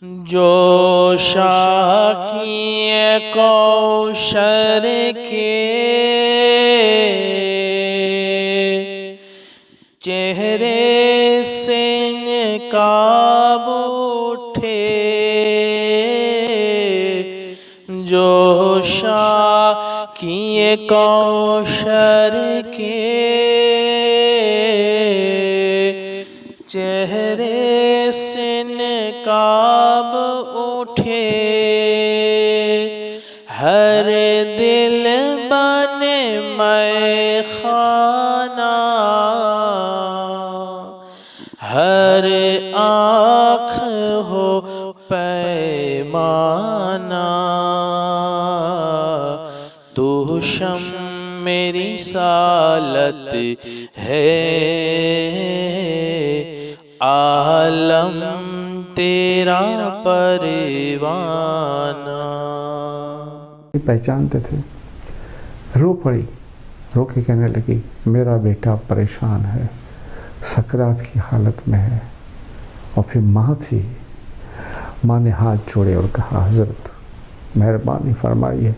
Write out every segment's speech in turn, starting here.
جو شاکی کوثر کے چہرے سے نقاب اٹھے، جو شاکی کوثر کے چہرے سے نقاب اٹھے، ہر دل بنے میں خانہ، ہر آنکھ ہو پیمانہ، تو شمع میری رسالت ہے، عالم تیرا پروانہ۔ پہچانتے تھے، رو پڑی، رو کے کہنے لگی میرا بیٹا پریشان ہے، سکرات کی حالت میں ہے۔ اور پھر ماں تھی، ماں نے ہاتھ جوڑے اور کہا حضرت مہربانی فرمائیے،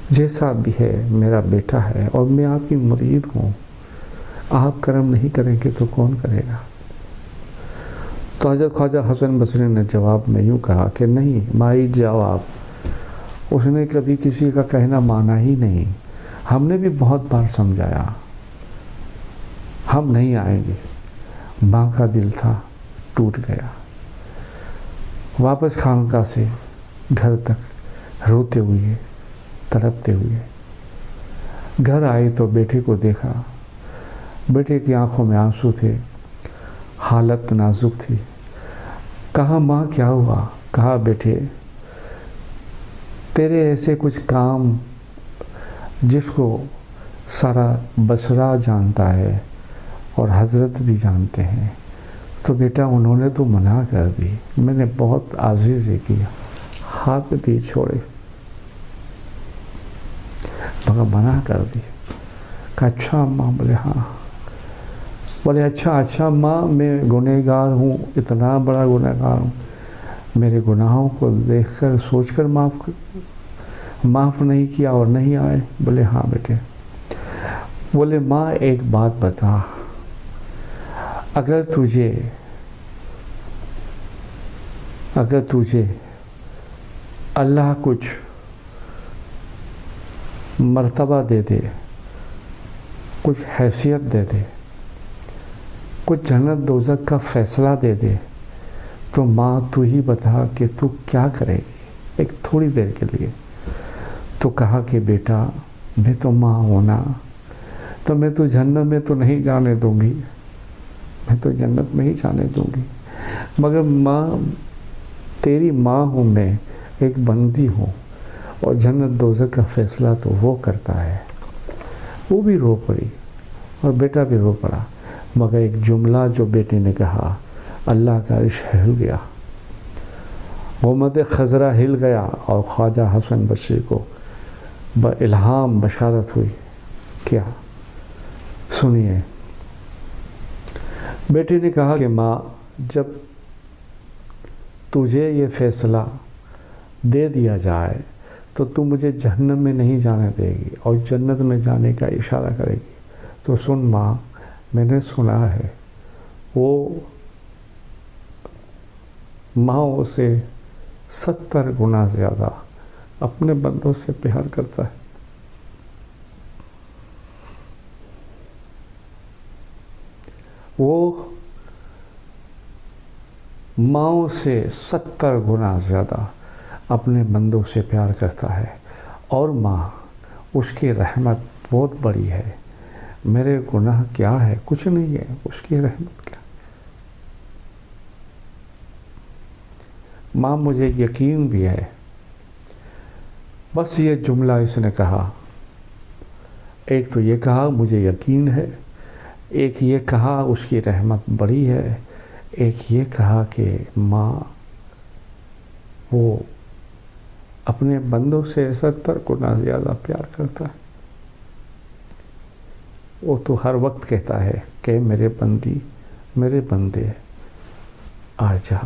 جیسا بھی ہے میرا بیٹا ہے اور میں آپ کی مرید ہوں، آپ کرم نہیں کریں گے تو کون کرے گا؟ تو حضرت خواجہ حسن بصری نے جواب میں یوں کہا کہ نہیں مائی جواب، اس نے کبھی کسی کا کہنا مانا ہی نہیں، ہم نے بھی بہت بار سمجھایا، ہم نہیں آئیں گے۔ ماں کا دل تھا ٹوٹ گیا، واپس خانقاہ سے گھر تک روتے ہوئے تڑپتے ہوئے گھر آئے تو بیٹے کو دیکھا، بیٹے کی آنکھوں میں آنسو تھے، حالت نازک تھی۔ کہا ماں کیا ہوا؟ کہا بیٹے تیرے ایسے کچھ کام جس کو سارا بصرہ جانتا ہے اور حضرت بھی جانتے ہیں، تو بیٹا انہوں نے تو منع کر دی، میں نے بہت عاجزی کیا، ہاتھ بھی چھوڑے مگر منع کر دی۔ کہا اچھا ماں؟ بولے ہاں۔ بولے اچھا ماں، میں گنہگار ہوں، اتنا بڑا گنہگار ہوں، میرے گناہوں کو دیکھ کر سوچ کر معاف نہیں کیا اور نہیں آئے؟ بولے ہاں بیٹے۔ بولے ماں ایک بات بتا، اگر تجھے اللہ کچھ مرتبہ دے دے، کچھ حیثیت دے دے، کچھ جنت دوزخ کا فیصلہ دے دے، تو ماں تو ہی بتا کہ تو کیا کرے گی ایک تھوڑی دیر کے لیے؟ تو کہا کہ بیٹا میں تو ماں ہوں نا، تو میں تو جنت میں تو نہیں جانے دوں گی، میں تو جنت میں ہی جانے دوں گی، مگر ماں تیری ماں ہوں، میں ایک بندی ہوں، اور جنت دوزخ کا فیصلہ تو وہ کرتا ہے۔ وہ بھی رو پڑی اور بیٹا بھی رو پڑا، مگر ایک جملہ جو بیٹے نے کہا، اللہ کا عرش ہل گیا، امت خضرا ہل گیا، اور خواجہ حسن بصری کو الہام بشارت ہوئی۔ کیا؟ سنیے، بیٹے نے کہا کہ ماں جب تجھے یہ فیصلہ دے دیا جائے تو تم مجھے جہنم میں نہیں جانے دے گی اور جنت میں جانے کا اشارہ کرے گی، تو سن ماں، میں نے سنا ہے وہ ماں سے 70 گنا زیادہ اپنے بندوں سے پیار کرتا ہے۔ وہ ماں سے 70 گنا زیادہ اپنے بندوں سے پیار کرتا ہے، اور ماں اس کی رحمت بہت بڑی ہے۔ میرے گناہ کیا ہے؟ کچھ نہیں ہے، اس کی رحمت کیا؟ ماں مجھے یقین بھی ہے۔ بس یہ جملہ اس نے کہا، ایک تو یہ کہا مجھے یقین ہے، ایک یہ کہا اس کی رحمت بڑی ہے، ایک یہ کہا کہ ماں وہ اپنے بندوں سے 70 گنا زیادہ پیار کرتا ہے۔ وہ تو ہر وقت کہتا ہے کہ میرے بندے آ جا،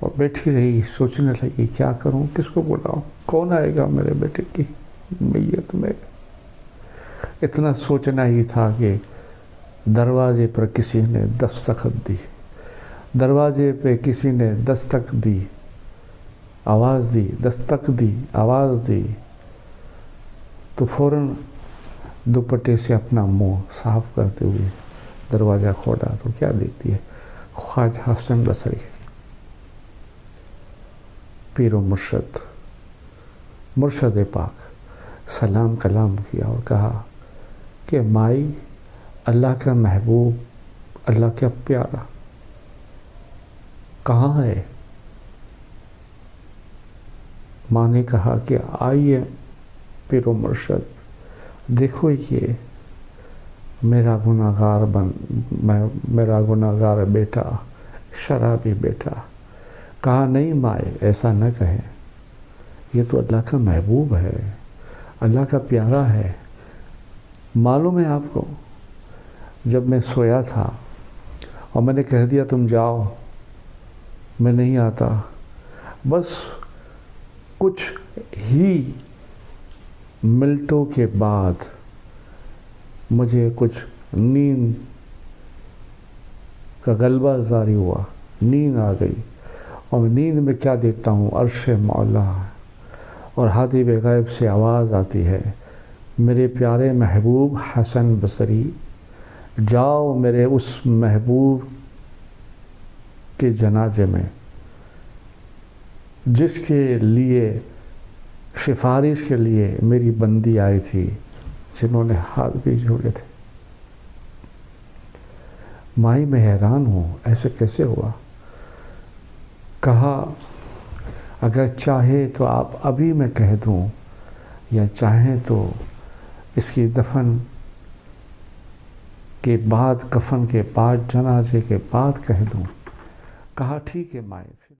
اور بیٹھی رہی، سوچنے لگی کیا کروں، کس کو بلاؤں، کون آئے گا میرے بیٹے کی میت میں۔ اتنا سوچنا ہی تھا کہ دروازے پر کسی نے دستخط دی، دروازے پہ کسی نے دستک دی، آواز دی، دستک دی، آواز دی، تو فوراً دوپٹے سے اپنا منہ صاف کرتے ہوئے دروازہ کھولا تو کیا دیکھتی ہے؟ خواجہ حسن بصری، پیر و مرشد پاک، سلام کلام کیا اور کہا کہ مائی، اللہ کا محبوب، اللہ کا پیارا کہاں ہے؟ ماں نے کہا کہ آئیے پیر و مرشد، دیکھو یہ میرا گناہگار بیٹا، شرابی بیٹا۔ کہا نہیں مائے، ایسا نہ کہیں، یہ تو اللہ کا محبوب ہے، اللہ کا پیارا ہے۔ معلوم ہے آپ کو، جب میں سویا تھا اور میں نے کہہ دیا تم جاؤ، میں نہیں آتا، بس کچھ ہی منٹوں کے بعد مجھے کچھ نیند کا غلبہ جاری ہوا، نیند آ گئی، اور نیند میں کیا دیکھتا ہوں؟ عرش مولا، اور حاجب غیب سے آواز آتی ہے، میرے پیارے محبوب حسن بصری، جاؤ میرے اس محبوب کے جنازے میں جس کے لیے سفارش کے لیے میری بندی آئی تھی، جنہوں نے ہاتھ بھی جوڑے تھے۔ مائی میں حیران ہوں، ایسے کیسے ہوا؟ کہا اگر چاہے تو آپ ابھی میں کہہ دوں، یا چاہیں تو اس کی دفن کے بعد، کفن کے بعد، جنازے کے بعد کہہ دوں۔ کہا ٹھیک ہے مائی۔